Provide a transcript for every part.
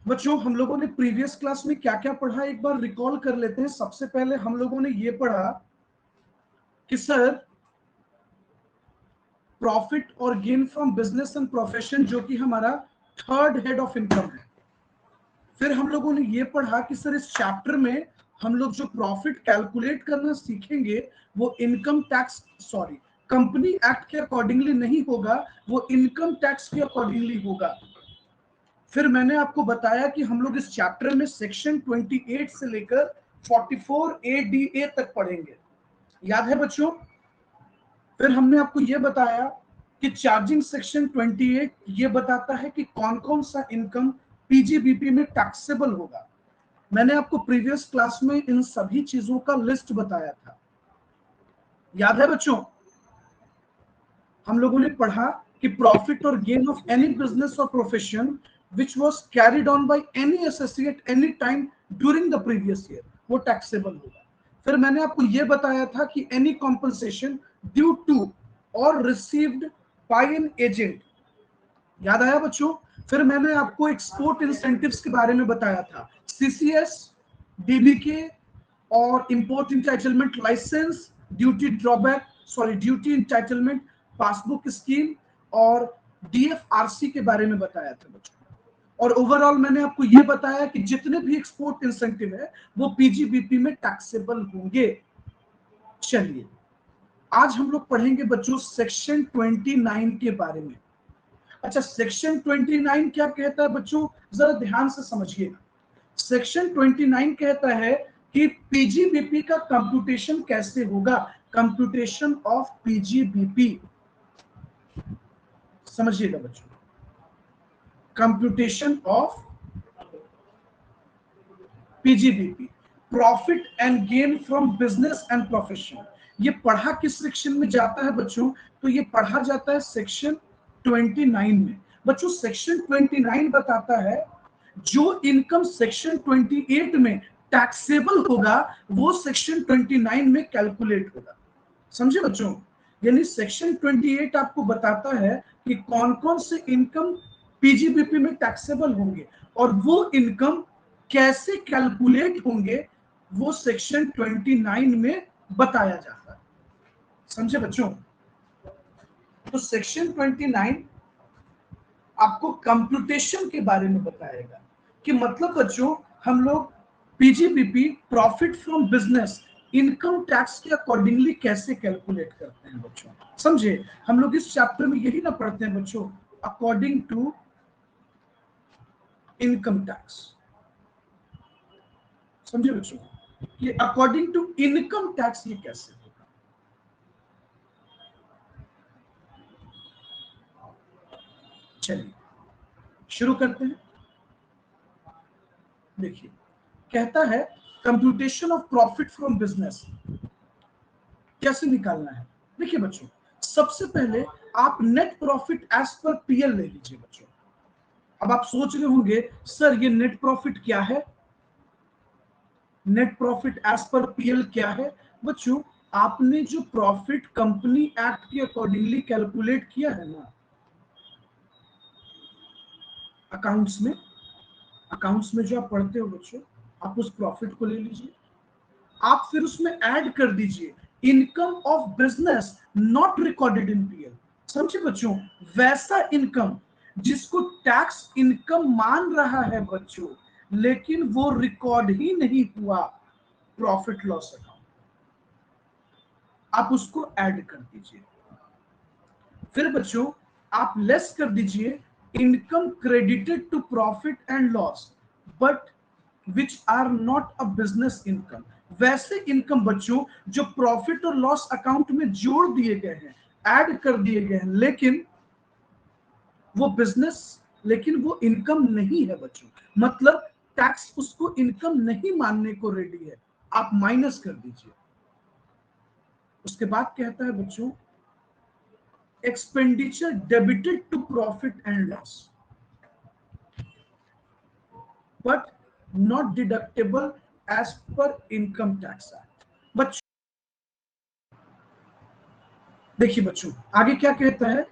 बच्चों हम लोगों ने प्रीवियस क्लास में क्या क्या पढ़ा एक बार रिकॉल कर लेते हैं। सबसे पहले हम लोगों ने ये पढ़ा कि सर प्रॉफिट और gain from business and profession जो कि हमारा थर्ड हेड ऑफ इनकम है। फिर हम लोगों ने ये पढ़ा कि सर इस चैप्टर में हम लोग जो प्रॉफिट कैलकुलेट करना सीखेंगे वो इनकम टैक्स कंपनी एक्ट के अकॉर्डिंगली नहीं होगा, वो इनकम टैक्स के अकॉर्डिंगली होगा। फिर मैंने आपको बताया कि हम लोग इस चैप्टर में सेक्शन 28 से लेकर 44 ADA तक पढ़ेंगे, याद है बच्चों? फिर हमने आपको यह बताया कि चार्जिंग सेक्शन 28 ये बताता है कि कौन कौन सा इनकम पीजीबीपी में टैक्सेबल होगा। मैंने आपको प्रीवियस क्लास में इन सभी चीजों का लिस्ट बताया था, याद है बच्चों? हम लोगों ने पढ़ा कि प्रॉफिट और गेन ऑफ एनी बिजनेस और profession which was carried on by any associate any time during the previous year वो टैक्सेबल होगा। फिर मैंने आपको यह बताया था कि एनी कॉम्पनसेशन ड्यू टू और रिसीव्ड बाय एन एजेंट, याद आया बच्चों? फिर मैंने आपको एक्सपोर्ट इंसेंटिव्स के बारे में बताया था, सीसीएस, डीबीके और import entitlement licence, duty drawback duty entitlement, passbook scheme और डीएफआरसी के बारे में बताया था बच्चों। और ओवरऑल मैंने आपको यह बताया कि जितने भी एक्सपोर्ट इंसेंटिव है वो पीजीबीपी में टैक्सेबल होंगे। चलिए आज हम लोग पढ़ेंगे बच्चों सेक्शन 29 के बारे में। अच्छा, सेक्शन 29 क्या कहता है बच्चों, जरा ध्यान से समझिएगा। सेक्शन 29 कहता है कि पीजीबीपी का कंप्यूटेशन कैसे होगा, कंप्यूटेशन ऑफ पीजीबीपी। समझिएगा बच्चों, computation of PGBP, profit and gain from business and profession. ये पढ़ा किस सेक्शन में जाता है बच्चों? तो ये पढ़ा जाता है सेक्शन 29 में। बच्चों सेक्शन 29 बताता है जो इनकम सेक्शन 28 में टैक्सेबल होगा वो सेक्शन 29 में कैलकुलेट होगा। समझे बच्चों? यानी सेक्शन 28 आपको बताता है कि कौन कौन से इनकम पीजीबीपी में टैक्सेबल होंगे और वो इनकम कैसे कैलकुलेट होंगे वो सेक्शन 29 में बताया जाता है। समझे बच्चों? तो सेक्शन 29 आपको कंप्यूटेशन के बारे में बताएगा कि मतलब बच्चों हम लोग PGBP profit from business income tax के अकॉर्डिंगली कैसे कैलकुलेट करते हैं बच्चों। समझे? हम लोग इस चैप्टर में यही ना पढ़ते हैं बच्चों, अकॉर्डिंग टू इनकम टैक्स। समझे बच्चों? ये अकॉर्डिंग टू इनकम टैक्स ये कैसे होगा। चलिए शुरू करते हैं। देखिए कहता है computation of profit from business कैसे निकालना है। देखिए बच्चों सबसे पहले आप net profit as per PL ले लीजिए बच्चों। अब आप सोच रहे होंगे सर ये नेट प्रॉफिट क्या है, net profit as per PL क्या है? बच्चों आपने जो प्रॉफिट कंपनी एक्ट के अकॉर्डिंगली कैलकुलेट किया है ना अकाउंट्स में जो आप पढ़ते हो बच्चों, आप उस प्रॉफिट को ले लीजिए, आप फिर उसमें ऐड कर दीजिए income of business not recorded in PL. समझे बच्चों? वैसा इनकम जिसको टैक्स इनकम मान रहा है बच्चों लेकिन वो रिकॉर्ड ही नहीं हुआ प्रॉफिट लॉस अकाउंट, आप उसको ऐड कर दीजिए। फिर बच्चों आप लेस कर दीजिए income credited to profit and loss but which are not a business income. वैसे इनकम बच्चों जो प्रॉफिट और लॉस अकाउंट में जोड़ दिए गए हैं, ऐड कर दिए गए हैं, लेकिन वो बिजनेस लेकिन वो इनकम नहीं है बच्चों, मतलब टैक्स उसको इनकम नहीं मानने को रेडी है, आप माइनस कर दीजिए। उसके बाद कहता है बच्चों expenditure debited to profit and loss but not deductible as per income tax act. बच्चों देखिए बच्चों आगे क्या कहता है,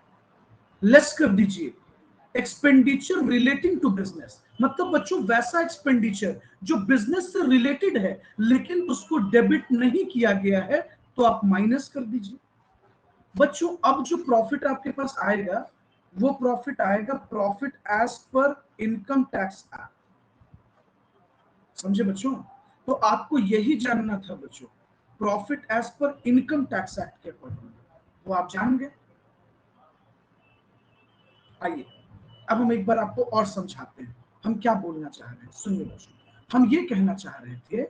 लेस कर दीजिए एक्सपेंडिचर रिलेटिंग टू बिजनेस, मतलब बच्चों वैसा एक्सपेंडिचर जो बिजनेस से रिलेटेड है लेकिन उसको डेबिट नहीं किया गया है, तो आप माइनस कर दीजिए। बच्चों अब जो प्रॉफिट आपके पास आएगा वो प्रॉफिट आएगा profit as per income tax act. समझे बच्चों? तो आपको यही जानना था बच्चों, profit as per income tax act के अकॉर्डिंग, वो आप जान गए। आइए अब हम एक बार आपको और समझाते हैं हम क्या बोलना चाह रहे हैं। सुनिए बच्चों, हम ये कहना चाह रहे थे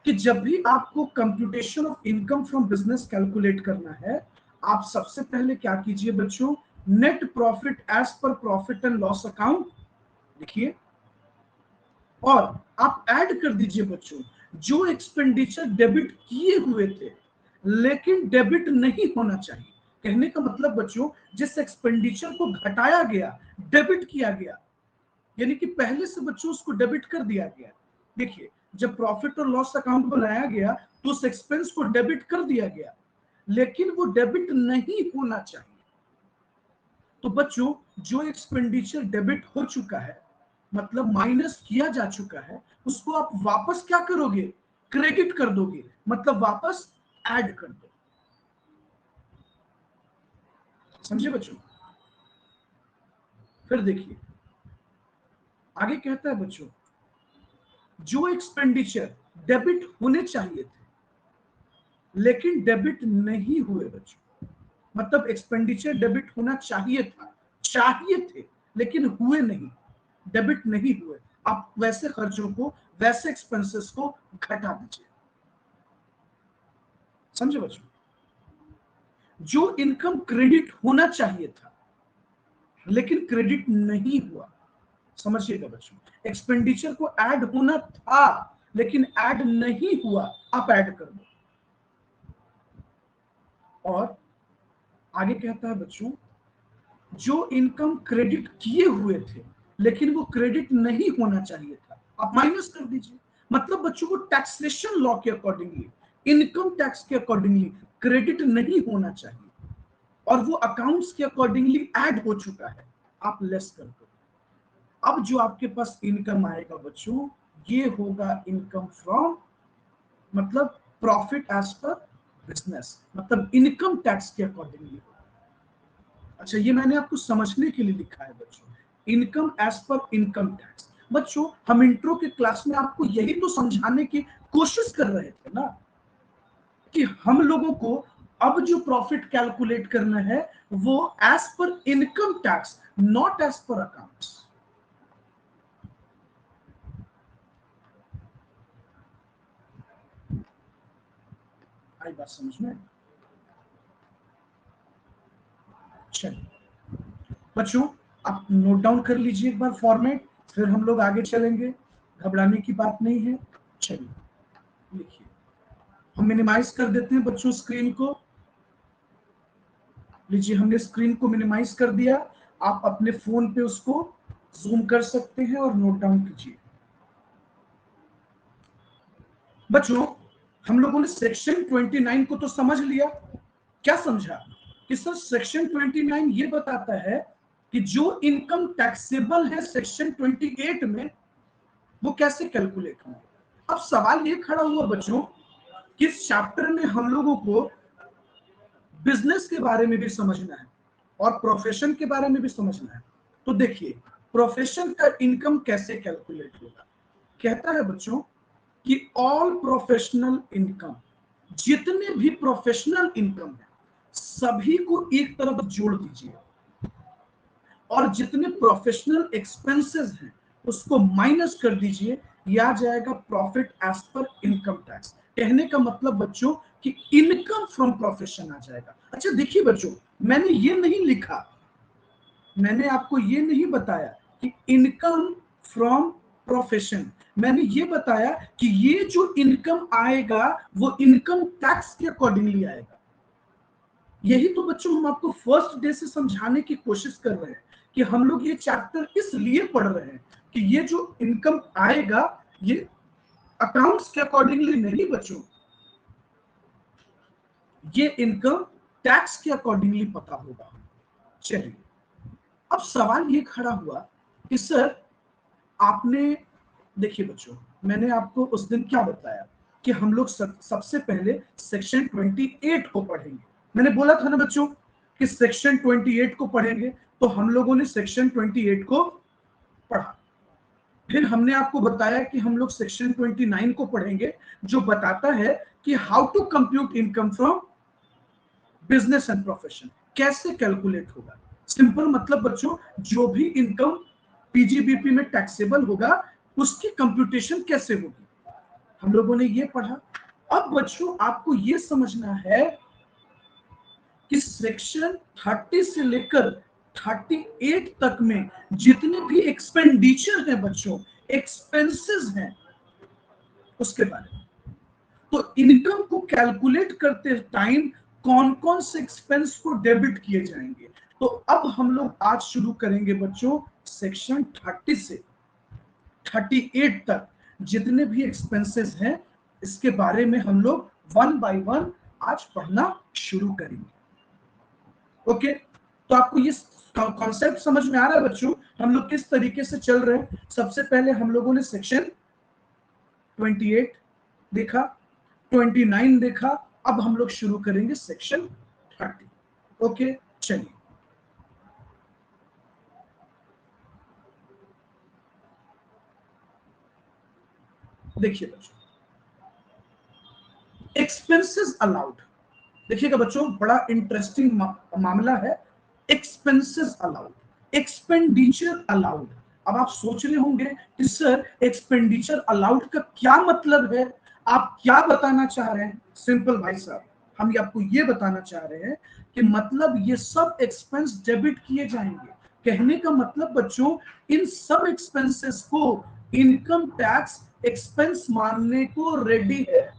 कि जब भी आपको computation of income from business calculate करना है, आप सबसे पहले क्या कीजिए बच्चों, net profit as per profit and loss account लिखिए और आप ऐड कर दीजिए बच्चों जो एक्सपेंडिचर डेबिट किए हुए थे लेकिन डेबिट नहीं होना चाहिए। कहने का मतलब बच्चों, जिस एक्सपेंडिचर को घटाया गया, डेबिट किया गया, यानी कि पहले से बच्चों उसको डेबिट कर दिया गया। देखिए जब प्रॉफिट और लॉस अकाउंट बनाया गया तो उस एक्सपेंस को डेबिट कर दिया गया लेकिन वो डेबिट नहीं होना चाहिए। तो बच्चों जो एक्सपेंडिचर डेबिट हो चुका है, मतलब माइनस किया जा चुका है, उसको आप वापस क्या करोगे, क्रेडिट कर दोगे, मतलब वापस ऐड कर दो। समझे बच्चों? फिर देखिए आगे कहता है बच्चों, जो एक्सपेंडिचर डेबिट होने चाहिए थे लेकिन डेबिट नहीं हुए बच्चों, मतलब एक्सपेंडिचर डेबिट होना चाहिए था, चाहिए थे लेकिन हुए नहीं, डेबिट नहीं हुए, आप वैसे खर्चों को, वैसे एक्सपेंसेस को घटा दीजिए। समझे बच्चों? जो इनकम क्रेडिट होना चाहिए था लेकिन क्रेडिट नहीं हुआ, समझिएगा बच्चों, एक्सपेंडिचर को ऐड होना था लेकिन ऐड नहीं हुआ, आप ऐड कर दो। और आगे कहता है बच्चों, जो इनकम क्रेडिट किए हुए थे लेकिन वो क्रेडिट नहीं होना चाहिए था, आप माइनस कर दीजिए। मतलब बच्चों को टैक्सेशन लॉ के अकॉर्डिंगली, इनकम टैक्स के अकॉर्डिंगली क्रेडिट नहीं होना चाहिए और वो अकाउंट्स के अकॉर्डिंगली ऐड हो चुका है, आप लेस कर दो। अब जो आपके पास इनकम आएगा बच्चों, ये होगा इनकम फ्रॉम, मतलब प्रॉफिट एज पर बिजनेस, मतलब इनकम टैक्स के अकॉर्डिंगली। अच्छा ये मैंने आपको समझने के लिए लिखा है बच्चों, income as per income tax. बच्चों हम इंट्रो के क्लास में आपको यही तो समझाने की कोशिश कर रहे थे ना कि हम लोगों को अब जो प्रॉफिट कैलकुलेट करना है वो as per income tax, not as per accounts. आई बात समझ में? चलिए बच्चों आप नोट डाउन कर लीजिए एक बार फॉर्मेट, फिर हम लोग आगे चलेंगे, घबराने की बात नहीं है। चलिए लिखिए, हम मिनिमाइज कर देते हैं बच्चों स्क्रीन को। लीजिए हमने स्क्रीन को मिनिमाइज कर दिया, आप अपने फोन पे उसको जूम कर सकते हैं और नोट डाउन कीजिए। बच्चों हम लोगों ने सेक्शन 29 को तो समझ लिया। क्या समझा? कि सर सेक्शन 29 ये बताता है कि जो इनकम टैक्सेबल है सेक्शन 28 में वो कैसे कैलकुलेट होंगे। अब सवाल ये खड़ा हुआ बच्चों कि इस चैप्टर में हम लोगों को बिजनेस के बारे में भी समझना है और प्रोफेशन के बारे में भी समझना है। तो देखिए प्रोफेशन का इनकम कैसे कैलकुलेट होगा। कहता है बच्चों कि ऑल प्रोफेशनल इनकम, जितने भी प्रोफेशनल इनकम है सभी को एक तरफ जोड़ दीजिए और जितने प्रोफेशनल एक्सपेंसेस हैं उसको माइनस कर दीजिए, यह आ जाएगा profit as per income tax. कहने का मतलब बच्चों कि इनकम फ्रॉम प्रोफेशन आ जाएगा। अच्छा देखिए बच्चों, मैंने ये नहीं लिखा, मैंने आपको ये नहीं बताया कि इनकम फ्रॉम प्रोफेशन, मैंने ये बताया कि ये जो इनकम आएगा वो इनकम टैक्स के अकॉर्डिंगली आएगा। यही तो बच्चों हम आपको फर्स्ट डे से समझाने की कोशिश कर रहे हैं कि हम लोग ये चैप्टर इसलिए पढ़ रहे हैं कि ये जो इनकम आएगा ये अकाउंट्स के अकॉर्डिंगली नहीं बच्चों, ये इनकम टैक्स के अकॉर्डिंगली पता होगा। चलिए अब सवाल ये खड़ा हुआ कि सर आपने, देखिए बच्चों, मैंने आपको उस दिन क्या बताया कि हम लोग सबसे पहले सेक्शन 28 को पढ़ेंगे। मैंने बोला था ना बच्चों कि सेक्शन 28 को पढ़ेंगे, तो हम लोगों ने सेक्शन 28 को पढ़ा। फिर हमने आपको बताया कि हम लोग सेक्शन 29 को पढ़ेंगे, जो बताता है कि how to compute income from business and profession, कैसे कैलकुलेट होगा। सिंपल मतलब बच्चों, जो भी इनकम पीजीबीपी में टैक्सेबल होगा उसकी कंप्यूटेशन कैसे होगी, हम लोगों ने ये पढ़ा। अब बच्चों आपको ये समझना है कि सेक्शन 30 से लेकर 38 तक में जितने भी एक्सपेंडिचर है बच्चों, एक्सपेंसेस हैं, उसके बारे में। तो इनकम को कैलकुलेट करते टाइम कौन कौन से एक्सपेंस को डेबिट किए जाएंगे। तो अब हम लोग आज शुरू करेंगे बच्चों सेक्शन 30 से 38 तक जितने भी एक्सपेंसेस हैं, इसके बारे में हम लोग वन बाय वन आज पढ़ना शुरू करेंगे। ओके, तो आपको ये कॉन्सेप्ट समझ में आ रहा है बच्चों, हम लोग किस तरीके से चल रहे हैं। सबसे पहले हम लोगों ने सेक्शन 28 देखा, 29 देखा, अब हम लोग शुरू करेंगे सेक्शन 30। ओके, चलिए देखिए बच्चों, एक्सपेंसेस अलाउड। देखिएगा बच्चों, बड़ा इंटरेस्टिंग मामला है। Expenses allowed, expenditure allowed. अब आप सोच रहे होंगे कि सर एक्सपेंडिचर अलाउड का क्या मतलब है, आप क्या बताना चाह रहे हैं। सिंपल भाई साहब, हम आपको ये बताना चाह रहे हैं कि मतलब ये सब एक्सपेंस डेबिट किए जाएंगे। कहने का मतलब बच्चों, इन सब एक्सपेंसेस को इनकम टैक्स एक्सपेंस मानने को रेडी है।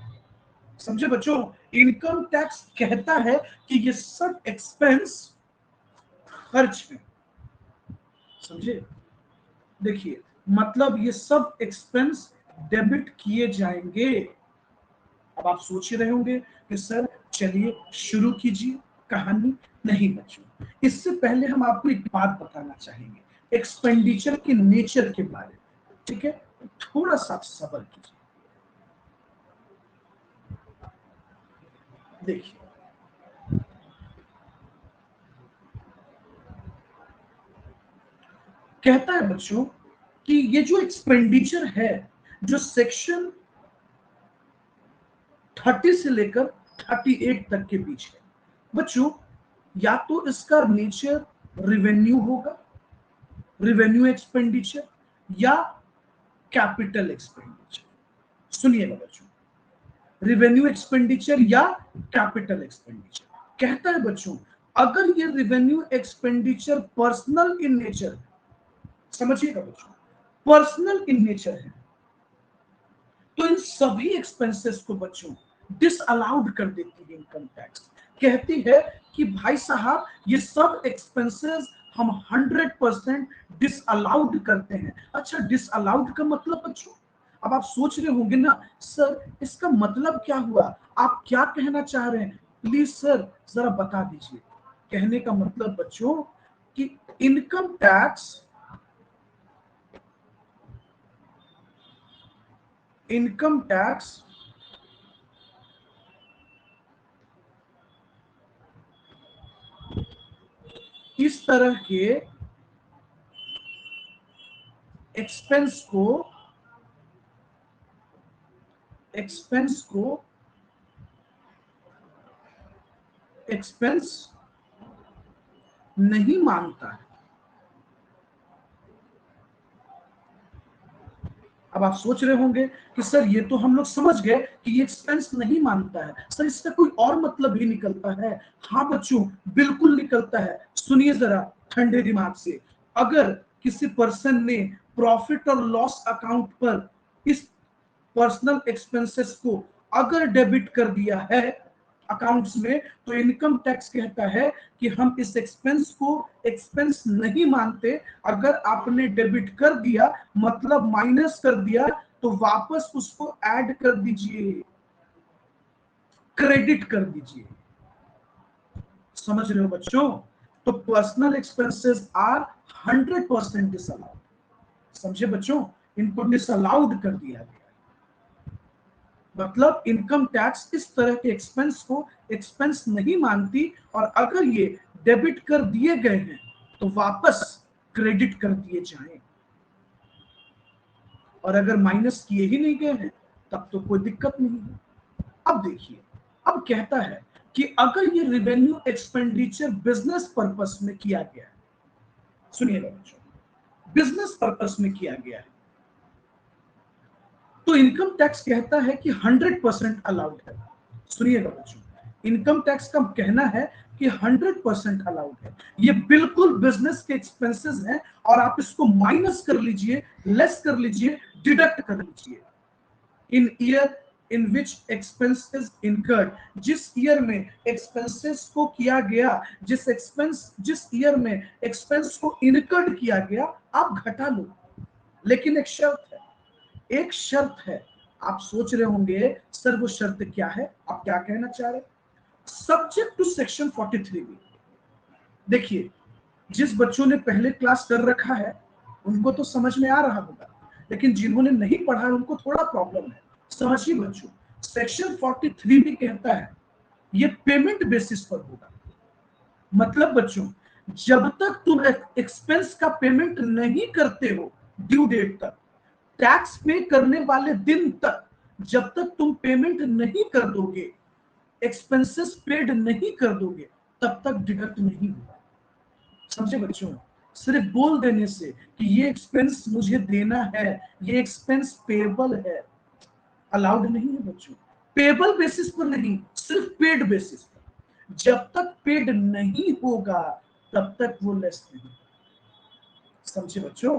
समझे बच्चों, इनकम टैक्स कहता है कि ये सब एक्सपेंस खर्च है। समझे, देखिए मतलब ये सब एक्सपेंस डेबिट किए जाएंगे। अब आप सोच ही रहे होंगे कि सर चलिए शुरू कीजिए कहानी। नहीं बच्चों, इससे पहले हम आपको एक बात बताना चाहेंगे एक्सपेंडिचर के नेचर के बारे में। ठीक है, थोड़ा सा सब्र कीजिए। देखिए, कहता है बच्चों कि ये जो एक्सपेंडिचर है, जो सेक्शन 30 से लेकर 38 तक के बीच है बच्चों, या तो इसका नेचर रिवेन्यू होगा, रिवेन्यू एक्सपेंडिचर, या कैपिटल एक्सपेंडिचर। सुनिएगा बच्चों, रिवेन्यू एक्सपेंडिचर या कैपिटल एक्सपेंडिचर। कहता है बच्चों, अगर ये revenue expenditure personal in nature, समझिएगा बच्चों, पर्सनल इन नेचर है, तो इन सभी एक्सपेंसेस को बच्चों डिसअलाउड कर देती है इनकम टैक्स। कहती है कि भाई साहब ये सब एक्सपेंसेस हम 100% डिसअलाउड करते हैं। अच्छा, डिसअलाउड का मतलब बच्चों, अब आप सोच रहे होंगे ना सर इसका मतलब क्या हुआ, आप क्या कहना चाह रहे हैं, प्लीज सर जरा बता दीजिए। कहने का मतलब बच्चों कि इनकम टैक्स, इनकम टैक्स इस तरह के एक्सपेंस को, एक्सपेंस को एक्सपेंस नहीं मानता है। अब आप सोच रहे होंगे कि सर ये तो हम लोग समझ गए कि ये एक्सपेंस नहीं मानता है, सर इसका कोई और मतलब भी निकलता है। हाँ बच्चों, बिल्कुल निकलता है। सुनिए जरा ठंडे दिमाग से, अगर किसी पर्सन ने प्रॉफिट और लॉस अकाउंट पर इस पर्सनल एक्सपेंसेस को अगर डेबिट कर दिया है अकाउंट्स में, तो इनकम टैक्स कहता है कि हम इस एक्सपेंस को एक्सपेंस नहीं मानते। अगर आपने डेबिट कर दिया मतलब माइनस कर दिया, तो वापस उसको ऐड कर दीजिए, क्रेडिट कर दीजिए। समझ रहे हो बच्चों, तो पर्सनल एक्सपेंसेस आर 100% डिसअलाउड। समझे बच्चों, इनको डिसअलाउड कर दिया गया। मतलब इनकम टैक्स इस तरह के एक्सपेंस को एक्सपेंस नहीं मानती, और अगर ये डेबिट कर दिए गए हैं तो वापस क्रेडिट कर दिए जाएं, और अगर माइनस किए ही नहीं गए हैं तब तो कोई दिक्कत नहीं है। अब देखिए, अब कहता है कि अगर ये रेवेन्यू एक्सपेंडिचर बिजनेस पर्पस में किया गया है, सुनिएगा बच्चों, बिजनेस पर्पस में किया गया है, तो इनकम टैक्स कहता है कि 100% अलाउड है। सुनिएगा बच्चों, इनकम टैक्स का कहना है कि 100% अलाउड है। ये बिल्कुल बिजनेस के एक्सपेंसेस हैं, और आप इसको माइनस कर लीजिए, लेस कर लीजिए, डिडक्ट कर लीजिए। In year in which expense is incurred, जिस ईयर में एक्सपेंसेस को किया गया, जिस ईयर में एक्सपेंस को इनकर्ड किया गया, आप घटा लो। लेकिन एक शर्त है। आप सोच रहे होंगे सर वो शर्त क्या है, आप क्या कहना चाह रहे? Subject to section 43B। देखिए, जिस बच्चों ने पहले क्लास कर रखा है उनको तो समझ में आ रहा होगा, लेकिन जिन्होंने नहीं पढ़ा है उनको थोड़ा प्रॉब्लम है। समझिए बच्चों, सेक्शन 43B कहता है ये पेमेंट बेसिस पर होगा। मतलब बच्चों, जब तक तुम एक्सपेंस का पेमेंट नहीं करते हो ड्यू डेट तक, टैक्स पे करने वाले दिन तक, जब तक तुम पेमेंट नहीं कर दोगे, एक्सपेंसेस पेड नहीं कर दोगे, तब तक डिडक्ट नहीं होगा। समझे बच्चों, सिर्फ बोल देने से कि ये एक्सपेंस मुझे देना है, ये एक्सपेंस पेबल है, अलाउड नहीं है बच्चों। पेबल बेसिस पर नहीं, सिर्फ पेड बेसिस पर। जब तक पेड नहीं होगा तब तक वो लेस नहीं। समझे बच्चों,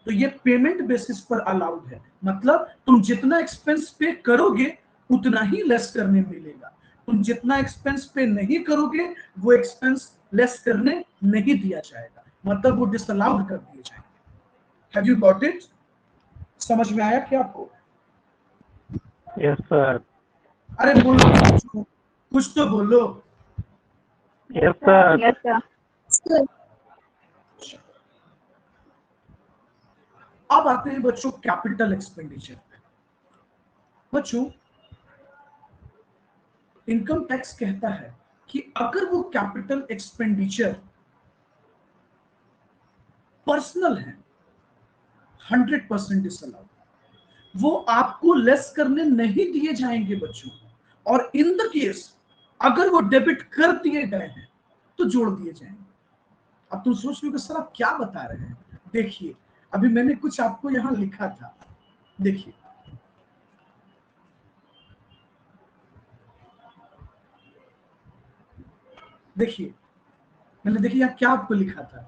तो ये पेमेंट बेसिस पर अलाउड है। मतलब तुम जितना एक्सपेंस पे करोगे उतना ही लेस करने मिलेगा, तुम जितना एक्सपेंस पे नहीं करोगे वो एक्सपेंस लेस करने नहीं दिया जाएगा, मतलब वो डिसअलाउड कर दिए जाएंगे। Have you got it? समझ में आया क्या आपको? Yes sir. अरे बोलो, कुछ तो बोलो। Yes sir. Yes sir. अब आते हैं बच्चों कैपिटल एक्सपेंडिचर पे। बच्चों, इनकम टैक्स कहता है कि अगर वो कैपिटल एक्सपेंडिचर पर्सनल है, 100% डिसअलाउड, वो आपको लेस करने नहीं दिए जाएंगे बच्चों। और इन द केस अगर वो डेबिट कर दिए गए हैं तो जोड़ दिए जाएंगे। अब तुम सोच रहे हो कि सर आप क्या बता रहे हैं? देखिए, अभी मैंने कुछ आपको यहां लिखा था, देखिए, देखिए मैंने, देखिए यहां क्या आपको लिखा था,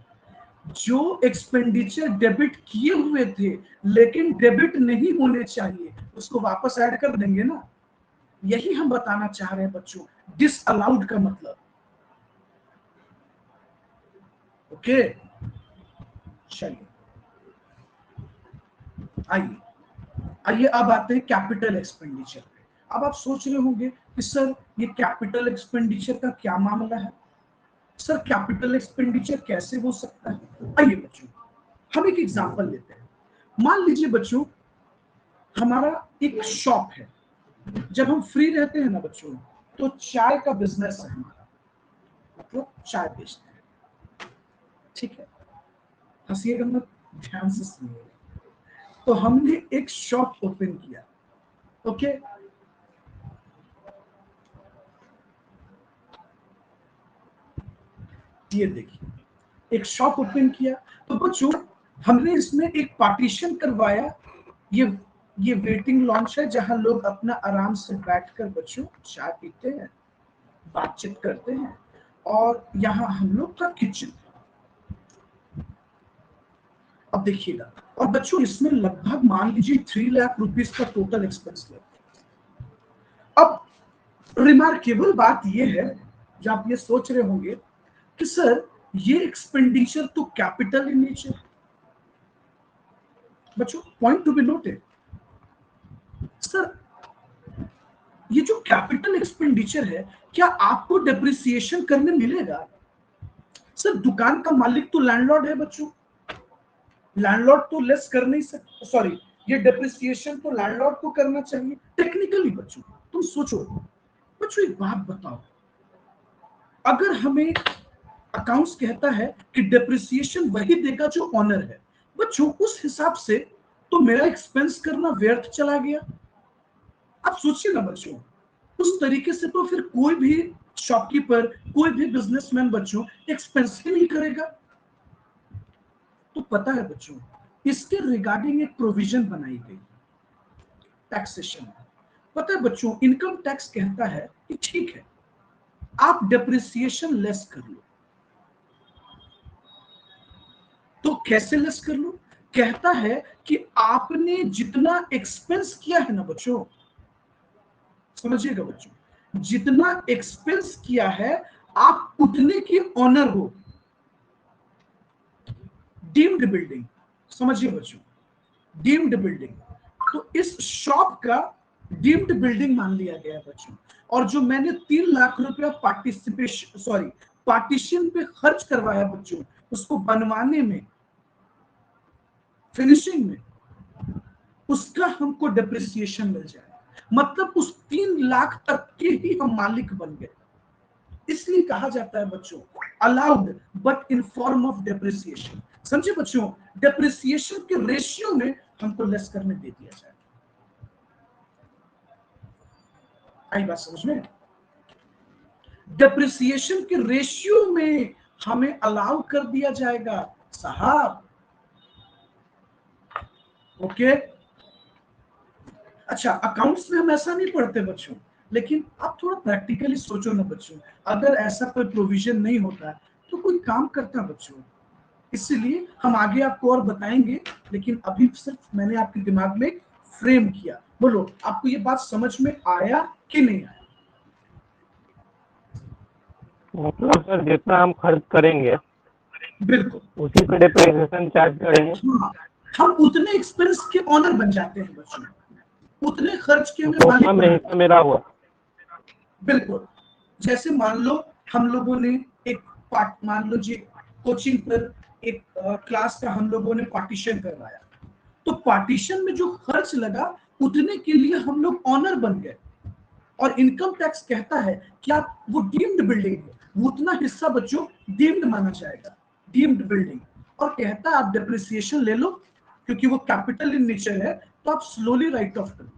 जो एक्सपेंडिचर डेबिट किए हुए थे लेकिन डेबिट नहीं होने चाहिए उसको वापस ऐड कर देंगे ना। यही हम बताना चाह रहे हैं बच्चों, डिसअलाउड का मतलब। ओके, चलिए आइए आइए अब आते हैं कैपिटल एक्सपेंडिचर पे। अब आप सोच रहे होंगे कि सर ये कैपिटल एक्सपेंडिचर का क्या मामला है, सर कैपिटल एक्सपेंडिचर कैसे हो सकता है? आइए बच्चों, हम एक एग्जांपल लेते हैं। मान लीजिए बच्चों, हमारा एक शॉप है। जब हम फ्री रहते हैं ना बच्चों, तो चाय का बिजनेस है हमारा, मतलब चाय बेचते हैं, ठीक है? हंसिएगा मत, ध्यान से सुनिएगा। तो हमने एक शॉप ओपन किया, ओके? ये देखिए, एक शॉप ओपन किया, तो बच्चों हमने इसमें एक पार्टीशन करवाया। ये वेटिंग लॉन्च है जहां लोग अपना आराम से बैठकर बच्चों चाय पीते हैं, बातचीत करते हैं, और यहाँ हम लोग का किचन है। अब देखिएगा, और बच्चों इसमें लगभग मान लीजिए 3 लाख रुपीस का टोटल एक्सपेंस लगता है। अब रिमार्केबल बात यह है, जो आप ये सोच रहे होंगे कि सर ये एक्सपेंडिचर तो कैपिटल इन नेचर। बच्चों point to be noted, sir ये जो कैपिटल एक्सपेंडिचर है, क्या आपको डेप्रिसिएशन करने मिलेगा? सर दुकान का मालिक तो लैंडलॉर्ड है बच्चों, लैंडलॉर्ड तो लेस कर नहीं सकता, सॉरी ये डेप्रिसिएशन तो लैंडलॉर्ड को करना चाहिए टेक्निकली। बच्चों तुम सोचो, बच्चों एक बात बताओ, अगर हमें अकाउंट्स कहता है कि डेप्रिसिएशन वही देगा जो ऑनर है, बच्चों उस हिसाब से तो मेरा एक्सपेंस करना व्यर्थ चला गया। आप सोचिए ना बच्चों, उस तरीके से तो फिर कोई भी शॉपकीपर, कोई भी बिजनेसमैन बच्चों एक्सपेंस ही नहीं करेगा। तो पता है बच्चों, इसके रिगार्डिंग एक प्रोविजन बनाई गई टैक्सेशन में। पता है बच्चों, इनकम टैक्स कहता है कि ठीक है आप डेप्रिसिएशन लेस कर लो। तो कैसे लेस कर लो? कहता है कि आपने जितना एक्सपेंस किया है ना बच्चों, समझिएगा बच्चों, जितना एक्सपेंस किया है आप उतने के ऑनर हो। डीम्ड बिल्डिंग, समझिए बच्चों, डीम्ड बिल्डिंग, तो इस शॉप का डीम्ड बिल्डिंग मान लिया गया है बच्चों। और जो मैंने 3 लाख रुपया पार्टीशन पे खर्च करवाया बच्चों, उसको बनवाने में, फिनिशिंग में, उसका हमको डेप्रिसिएशन मिल जाए, मतलब उस 3 लाख तक के ही हम मालिक बन गए। इसलिए कहा जाता है बच्चों allowed but in form of depreciation. समझे बच्चों, डेप्रिसिएशन के रेशियो में हमको लेस करने दे दिया जाए। आई बात समझ में? डेप्रिसिएशन के रेशियो में हमें अलाउ कर दिया जाएगा साहब। ओके, अच्छा अकाउंट्स में हम ऐसा नहीं पढ़ते बच्चों, लेकिन आप थोड़ा प्रैक्टिकली सोचो ना बच्चों, अगर ऐसा कोई प्रोविजन नहीं होता तो कोई काम करता बच्चों। इसलिए हम आगे आपको और बताएंगे, लेकिन अभी सिर्फ मैंने आपके दिमाग में फ्रेम किया। बोलो आपको ये बात समझ में आया कि नहीं आया? मतलब सर जितना हम खर्च करेंगे बिल्कुल, उसी पे डेप्रिसिएशन चार्ज करेंगे। हाँ, हम उतने एक्सपेंस के ऑनर बन जाते हैं बच्चों, उतने खर्च के हमें तो मालिक उसका बना। हिस्सा मेरा हुआ। बिल्कुल, जैसे मान लो हम लोगों ने एक पार्ट, मान लो जी कोचिंग पर एक क्लास का हम लोगों ने पार्टीशन करवाया, तो पार्टीशन में जो खर्च लगा उतने के लिए हम लोग ऑनर बन गए। और इनकम टैक्स कहता है कि आप वो डीम्ड बिल्डिंग है, वो उतना हिस्सा बच्चों डीम्ड माना जाएगा, डीम्ड बिल्डिंग। और कहता है आप डेप्रिसिएशन ले लो, क्योंकि वो कैपिटल इन नेचर है, तो आप स्लोली राइट ऑफ करो।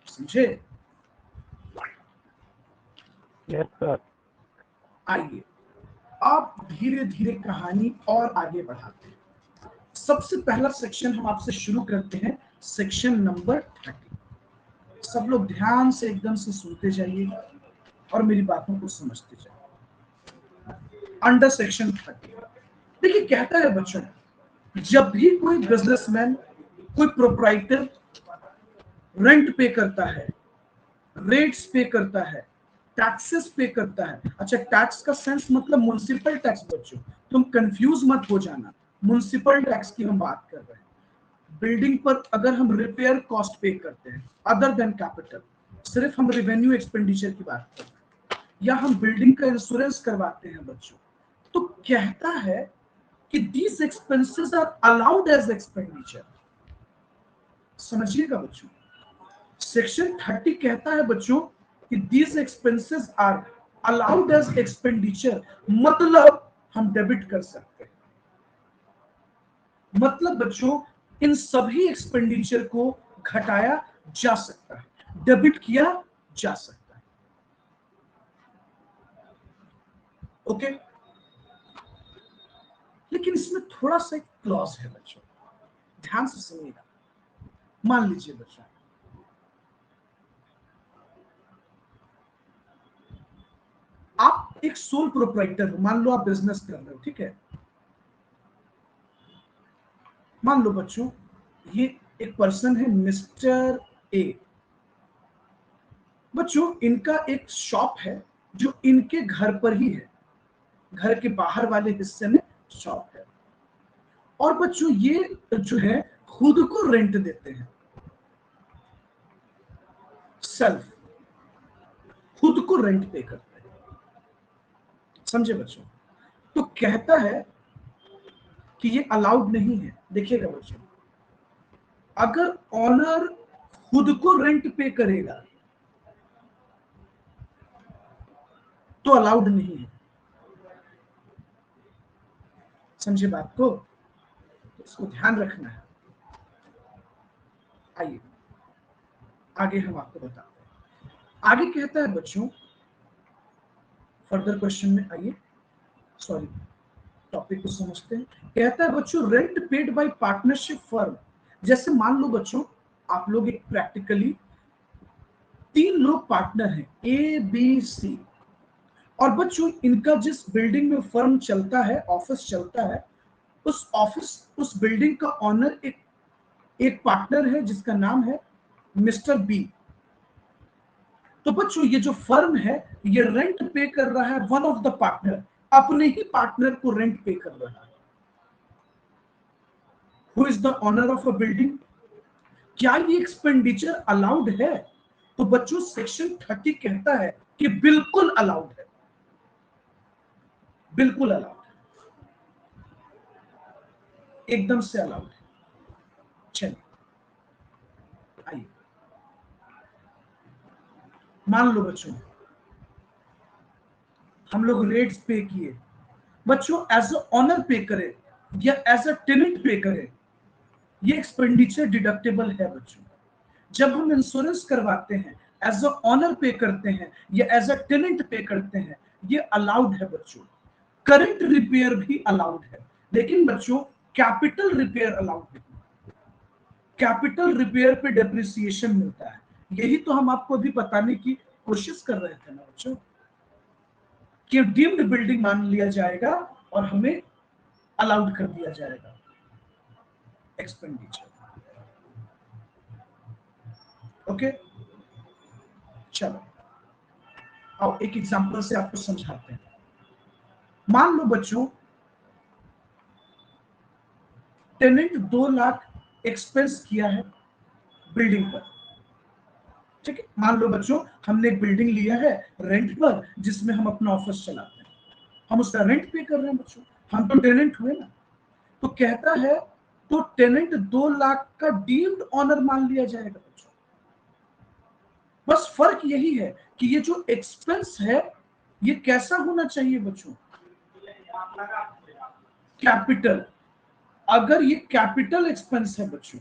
समझे? Yes sir. आइए आप धीरे धीरे कहानी और आगे बढ़ाते हैं। सबसे पहला सेक्शन हम आपसे शुरू करते हैं, सेक्शन नंबर 30। सब लोग ध्यान से एकदम से सुनते जाइए और मेरी बातों को समझते जाइए। अंडर सेक्शन 30 देखिए कहता है बच्चों, जब भी कोई बिजनेसमैन, कोई प्रोप्राइटर रेंट पे करता है, रेट्स पे करता है, टैक्सेस पे करता है। अच्छा टैक्स का सेंस मतलब म्युनिसिपल टैक्स बच्चों, तुम कंफ्यूज मत हो जाना, म्युनिसिपल टैक्स की हम बात कर रहे हैं। बिल्डिंग पर अगर हम रिपेयर कॉस्ट पे करते हैं अदर देन कैपिटल, सिर्फ हम रेवेन्यू एक्सपेंडिचर की बात करते हैं, या हम बिल्डिंग का इंश्योरेंस करवाते हैं बच्चों, तो कहता है कि these expenses are allowed as expenditure। समझिएगा बच्चों, सेक्शन 30 कहता है बच्चों कि these expenses are allowed as expenditure, मतलब हम डेबिट कर सकते हैं। मतलब बच्चों इन सभी एक्सपेंडिचर को घटाया जा सकता है, डेबिट किया जा सकता है। ओके, लेकिन इसमें थोड़ा सा एक क्लॉज है बच्चों, ध्यान से सुनिएगा। मान लीजिए बच्चों, आप एक सोल प्रोप्राइटर हो, मान लो आप बिजनेस कर रहे हो, ठीक है। मान लो बच्चों ये एक पर्सन है मिस्टर ए। बच्चों इनका एक शॉप है जो इनके घर पर ही है, घर के बाहर वाले हिस्से में शॉप है। और बच्चों ये जो है खुद को रेंट देते हैं, सेल्फ, खुद को रेंट पे करते हैं। समझे बच्चों? तो कहता है कि ये अलाउड नहीं है। देखिएगा बच्चों, अगर ऑनर खुद को रेंट पे करेगा तो अलाउड नहीं है। समझे बात को? तो इसको ध्यान रखना है। आइए आगे हम आपको बताते हैं। आगे कहता है बच्चों, फर्दर क्वेश्चन में आइए, सॉरी टॉपिक को समझते हैं। कहता है बच्चों, rent paid by partnership firm. जैसे मान लो बच्चों, आप लोग एक प्रैक्टिकली 3 लोग पार्टनर हैं, ए बी सी, और बच्चों इनका जिस बिल्डिंग में फर्म चलता है, ऑफिस चलता है, उस बिल्डिंग का ऑनर एक पार्टनर है जिसका नाम है मिस्टर बी। तो बच्चों ये जो फर्म है ये रेंट पे कर रहा है, वन ऑफ द पार्टनर, अपने ही पार्टनर को रेंट पे कर रहा है। Who is the owner of a building? क्या ये एक्सपेंडिचर अलाउड है? तो बच्चों सेक्शन 30 कहता है कि बिल्कुल अलाउड है, बिल्कुल अलाउड है, एकदम से अलाउड है। चलिए आइए, मान लो बच्चों हम लोग रेट्स पे किए, बच्चों एज अ ऑनर पे करे या एज अ टेनेंट पे करे, ये एक्सपेंडिचर डिडक्टेबल है बच्चों। जब हम इंश्योरेंस करवाते हैं, एज अ ऑनर पे करते हैं या एज अ टेनेंट पे करते हैं, ये अलाउड है बच्चों। करंट रिपेयर भी अलाउड है, लेकिन बच्चों कैपिटल रिपेयर अलाउड नहीं। कैपिटल रिपेयर पे डेप्रिसिएशन मिलता है। यही तो हम आपको अभी बताने की कोशिश कर रहे थे ना बच्चों, कि डीम्ड बिल्डिंग मान लिया जाएगा और हमें अलाउड कर दिया जाएगा एक्सपेंडिचर। ओके, चलो आओ एक एग्जांपल से आपको समझाते हैं। मान लो बच्चों टेनेंट 2 लाख एक्सपेंस किया है बिल्डिंग पर, ठीक है। मान लो बच्चों हमने एक बिल्डिंग लिया है रेंट पर, जिसमें हम अपना ऑफिस चलाते हैं, हम उसका रेंट पे कर रहे हैं बच्चों, हम तो टेनेंट हुए ना। तो कहता है तो टेनेंट 2 लाख का डीम्ड ऑनर मान लिया जाएगा बच्चों। बस फर्क यही है कि ये जो एक्सपेंस है ये कैसा होना चाहिए बच्चों? कैपिटल। अगर ये कैपिटल एक्सपेंस है बच्चों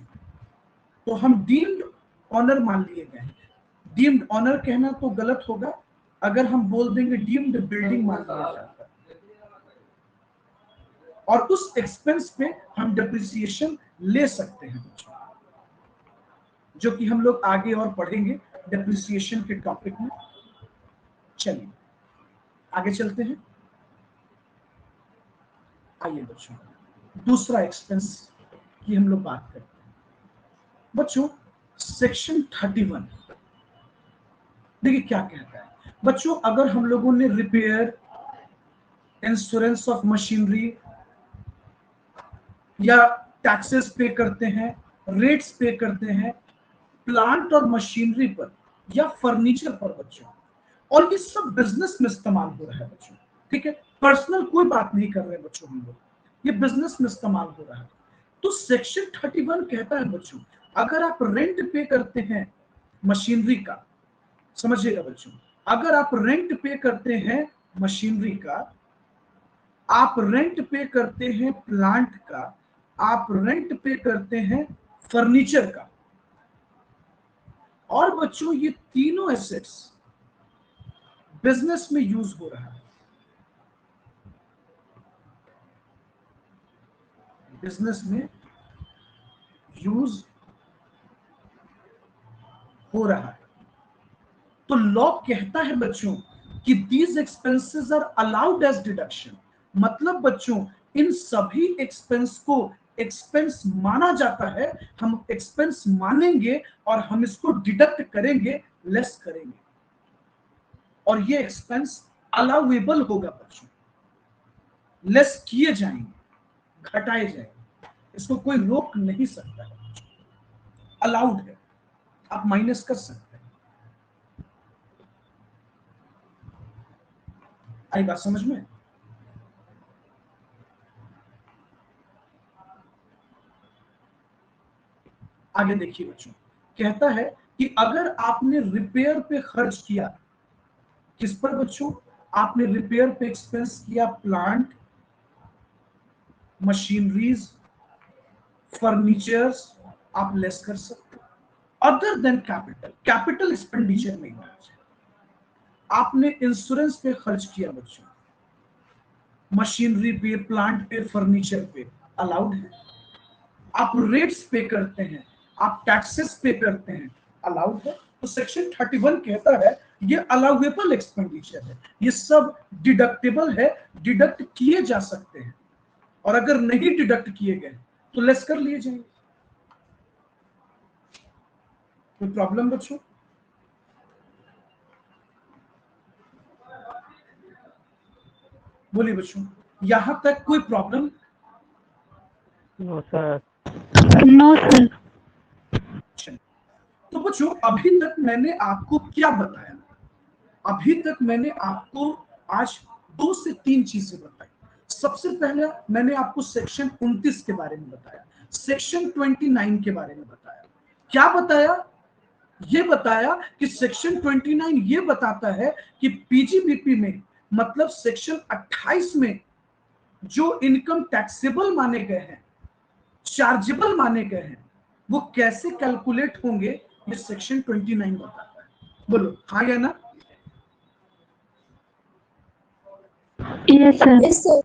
तो हम डीम्ड ऑनर मान लिए गए हैं। डीम्ड ऑनर कहना तो गलत होगा, अगर हम बोल देंगे डीम्ड बिल्डिंग मान लिया जाता है, और उस एक्सपेंस पे हम डेप्रिसिएशन ले सकते हैं बच्चों, जो कि हम लोग आगे और पढ़ेंगे डेप्रिसिएशन के टॉपिक में। चलिए आगे चलते हैं। आइए बच्चों दूसरा एक्सपेंस की हम लोग बात करते हैं। बच्चों सेक्शन 31 देखिए क्या कहता है बच्चों, अगर हम लोगों ने रिपेयर, इंश्योरेंस ऑफ मशीनरी या टैक्सेस पे करते हैं, रेट्स पे करते हैं प्लांट और मशीनरी पर या फर्नीचर पर बच्चों, और ये सब बिजनेस में इस्तेमाल हो रहा है बच्चों, ठीक है। पर्सनल कोई बात नहीं कर रहे हैं बच्चों हम लोग, ये बिजनेस में इस्तेमाल हो रहा है। तो सेक्शन 31 कहता है बच्चों, अगर आप रेंट पे करते हैं मशीनरी का, समझिएगा बच्चों, अगर आप रेंट पे करते हैं मशीनरी का, आप रेंट पे करते हैं प्लांट का, आप रेंट पे करते हैं फर्नीचर का, और बच्चों ये तीनों एसेट्स बिजनेस में यूज हो रहा है, बिजनेस में यूज हो रहा है, तो लॉ कहता है बच्चों कि these expenses are allowed as deduction. मतलब बच्चों इन सभी एक्सपेंस को एक्सपेंस माना जाता है, हम एक्सपेंस मानेंगे और हम इसको डिडक्ट करेंगे, लेस करेंगे, और ये एक्सपेंस अलाउएबल होगा बच्चों, लेस किए जाएंगे, घटाए जाएंगे, इसको कोई रोक नहीं सकता है, अलाउड है, आप माइनस कर सकते हैं। आई बात समझ में? आगे देखिए बच्चों, कहता है कि अगर आपने रिपेयर पे खर्च किया, किस पर बच्चों? आपने रिपेयर पे एक्सपेंस किया, प्लांट, मशीनरीज, फर्नीचर्स, आप लेस कर सकते हो। Other than capital, capital expenditure नहीं होना चाहिए। आपने इंश्योरेंस पे खर्च किया बच्चों, मशीनरी पे, प्लांट पे, फर्नीचर पे, अलाउड है। आप रेट्स पे करते हैं, आप टैक्सेस पे करते हैं, अलाउड है। तो सेक्शन 31 कहता है ये अलाउएबल एक्सपेंडिचर है, ये सब डिडक्टेबल है, डिडक्ट किए जा सकते हैं, और अगर नहीं डिडक्ट किए गए तो लेस कर लिए जाएंगे। कोई प्रॉब्लम बच्चों? बोलिए बच्चों, यहां तक कोई problem? No sir. No sir. तो बच्चों अभी तक मैंने आपको क्या बताया? अभी तक मैंने आपको आज 2 से 3 चीजें बताई। सबसे पहले मैंने आपको सेक्शन 29 के बारे में बताया, सेक्शन 29 के बारे में बताया। क्या बताया? ये बताया कि सेक्शन 29 ये बताता है कि पीजीबीपी में, मतलब सेक्शन 28 में जो इनकम टैक्सेबल माने गए हैं, चार्जेबल माने गए हैं, वो कैसे कैलकुलेट होंगे, ये सेक्शन 29 बताता है। बोलो हाँ या ना? Yes sir.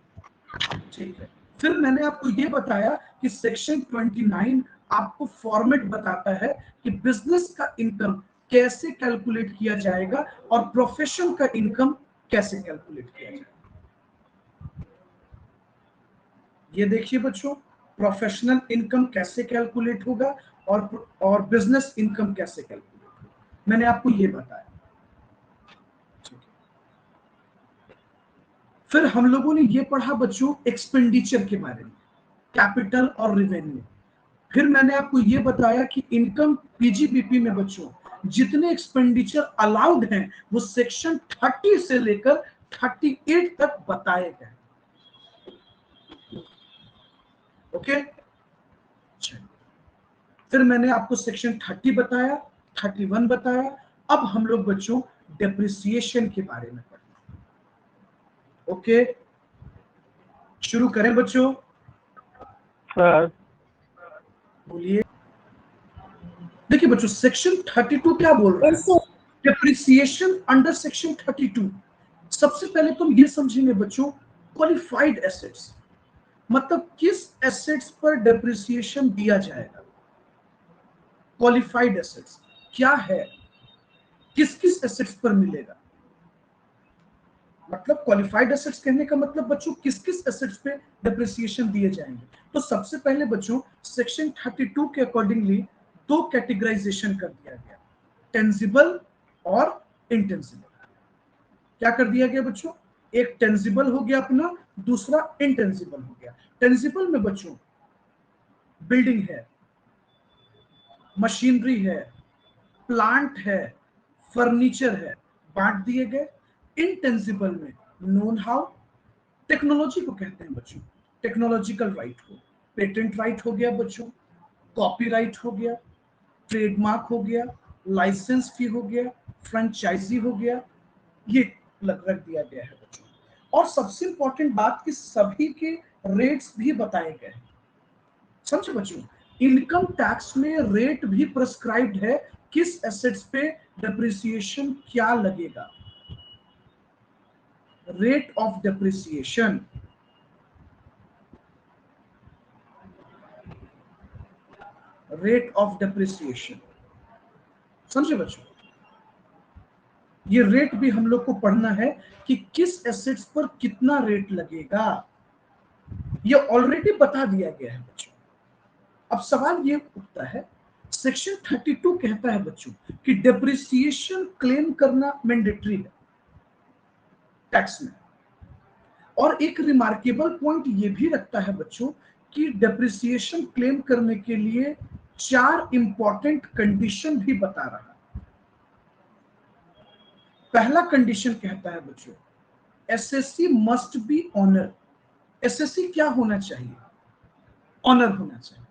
ठीक है। फिर मैंने आपको ये बताया कि सेक्शन 29 आपको फॉर्मेट बताता है कि बिजनेस का इनकम कैसे कैलकुलेट किया जाएगा और प्रोफेशन का इनकम कैसे कैलकुलेट किया जाएगा। ये देखिए बच्चों, प्रोफेशनल इनकम कैसे कैलकुलेट होगा और बिजनेस इनकम कैसे कैलकुलेट होगा, मैंने आपको ये बताया। फिर हम लोगों ने ये पढ़ा बच्चों एक्सपेंडिचर के बारे में, कैपिटल और रेवेन्यू। फिर मैंने आपको ये बताया कि इनकम पीजीबीपी में बच्चों जितने एक्सपेंडिचर अलाउड हैं वो सेक्शन 30 से लेकर 38 तक बताए गए। ओके। फिर मैंने आपको सेक्शन 30 बताया, 31 बताया। अब हम लोग बच्चों डेप्रिसिएशन के बारे में पढ़ेंगे। ओके, शुरू करें बच्चों? सर बोलिए। देखिए बच्चों, सेक्शन 32 क्या बोल रहा है? Depreciation under section 32। सबसे पहले तुम ये समझेंगे बच्चों, क्वालिफाइड एसेट्स मतलब किस एसेट्स पर डेप्रिसिएशन दिया जाएगा। क्वालिफाइड एसेट्स क्या है, किस किस एसेट्स पर मिलेगा? मतलब क्वालिफाइड एसेट्स कहने का मतलब बच्चों किस किस एसेट्स पे डेप्रिसिएशन दिए जाएंगे। तो सबसे पहले बच्चों सेक्शन 32 के अकॉर्डिंगली 2 कैटेगराइजेशन कर दिया गया, टेंजिबल और इंटेंजिबल। क्या कर दिया गया बच्चों? एक टेंजिबल हो गया अपना, दूसरा इंटेंजिबल हो गया। टेंजिबल में बच्चों बिल्डिंग है, मशीनरी है, प्लांट है, फर्नीचर है, बांट दिए गए। इंटेंजिबल में नोन हाउ, टेक्नोलॉजी को कहते हैं बच्चों, टेक्नोलॉजिकल राइट को, पेटेंट राइट हो गया बच्चों, कॉपीराइट हो गया, ट्रेडमार्क हो गया, लाइसेंस फी हो गया, फ्रेंचाइजी हो गया, ये रख दिया गया है बच्चों। और सबसे इंपॉर्टेंट बात कि सभी के रेट्स भी बताए गए हैं। समझे बच्चों, इनकम टैक्स में रेट भी प्रिस्क्राइब्ड है, किस एसेट्स पे डेप्रिसिएशन क्या लगेगा। Rate of depreciation, rate of depreciation, समझे बच्चों? ये रेट भी हम लोग को पढ़ना है कि किस एसेट्स पर कितना रेट लगेगा, ये ऑलरेडी बता दिया गया है बच्चों। अब सवाल ये उठता है, सेक्शन 32 कहता है बच्चों कि डेप्रिसिएशन क्लेम करना मैंडेटरी है टैक्स में, और एक रिमार्केबल पॉइंट ये भी रखता है बच्चों कि डेप्रिसिएशन क्लेम करने के लिए 4 इंपॉर्टेंट कंडीशन भी बता रहा है। पहला कंडीशन कहता है बच्चों, assessee must be owner. Assessee क्या होना चाहिए? ऑनर होना चाहिए।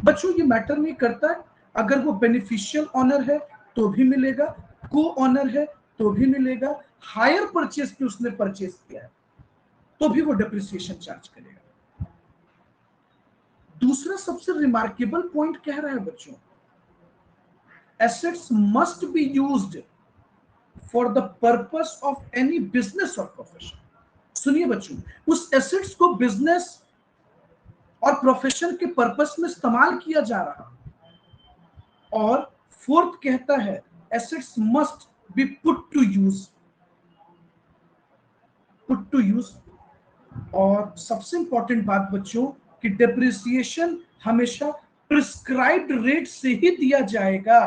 बच्चों ये मैटर नहीं करता है, अगर वो बेनिफिशियल ऑनर है तो भी मिलेगा, को ऑनर है तो भी मिलेगा, हायर परचेज की उसने परचेज किया है तो भी वो डेप्रिसिएशन चार्ज करेगा। दूसरा सबसे रिमार्केबल पॉइंट कह रहा है बच्चों, assets must be used for the purpose of any business और प्रोफेशन। सुनिए बच्चों, उस एसेट्स को बिजनेस और प्रोफेशन के पर्पस में इस्तेमाल किया जा रहा। और फोर्थ कहता है assets must be put to use, put to use. और सबसे इंपॉर्टेंट बात बच्चों कि डेप्रिसिएशन हमेशा प्रिस्क्राइब्ड रेट से ही दिया जाएगा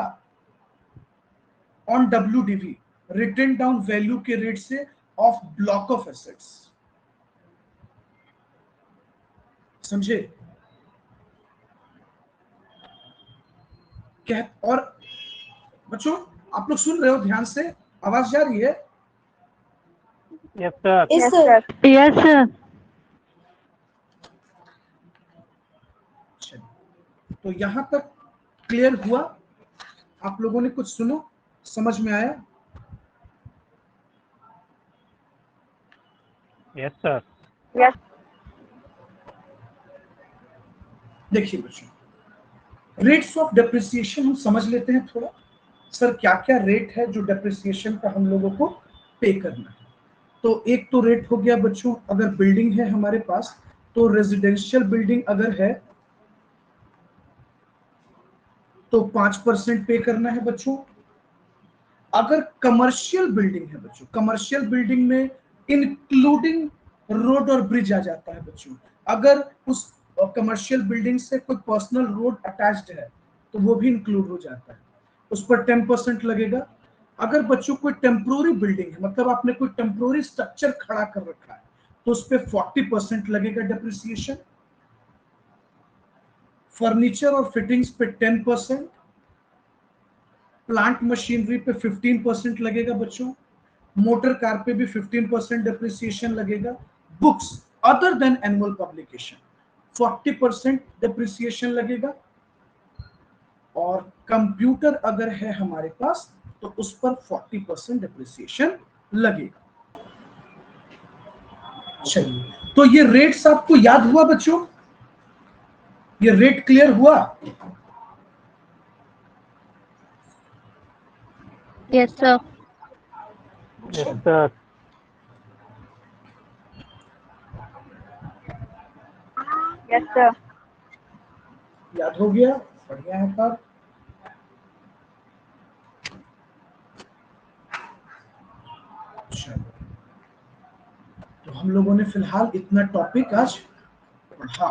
on WDV, written down value के रेट से ऑफ ब्लॉक ऑफ एसेट्स। समझे? क्या? और बच्चों आप लोग सुन रहे हो ध्यान से, आवाज जा रही है? Yes sir. Yes sir. Yes sir. तो यहां तक क्लियर हुआ? आप लोगों ने कुछ सुनो, समझ में आया? Yes sir. यस। देखिए बच्चों, रेट्स ऑफ डेप्रिसिएशन हम समझ लेते हैं थोड़ा। सर क्या क्या रेट है जो डेप्रिसिएशन का हम लोगों को पे करना है? तो एक तो रेट हो गया बच्चों, अगर बिल्डिंग है हमारे पास तो रेजिडेंशियल बिल्डिंग अगर है तो 5% पे करना है बच्चों। अगर कमर्शियल बिल्डिंग है बच्चों, कमर्शियल बिल्डिंग में इंक्लूडिंग रोड और ब्रिज आ जाता है बच्चों। अगर उस कमर्शियल बिल्डिंग से कोई पर्सनल रोड अटैच्ड है तो वो भी इंक्लूड हो जाता है, उस पर 10% लगेगा। अगर बच्चों कोई टेम्पोररी बिल्डिंग है, मतलब आपने कोई टेम्पोररी स्ट्रक्चर खड़ा कर रखा है, तो उस पर 40% लगेगा डेप्रिसिएशन। फर्नीचर और फिटिंग्स पे 10%, प्लांट मशीनरी पे 15% लगेगा बच्चों, मोटर कार पे भी 15% डेप्रिसिएशन लगेगा, books other than annual publication 40% depreciation लगेगा, और कंप्यूटर अगर है हमारे पास तो उस पर 40% डेप्रिसिएशन लगेगा। चलिए, तो ये रेट्स आपको याद हुआ बच्चों? ये रेट क्लियर हुआ? Yes sir. Yes sir. Yes sir. याद हो गया? बढ़िया है पर तो हम लोगों ने फिलहाल इतना टॉपिक आज पढ़ा।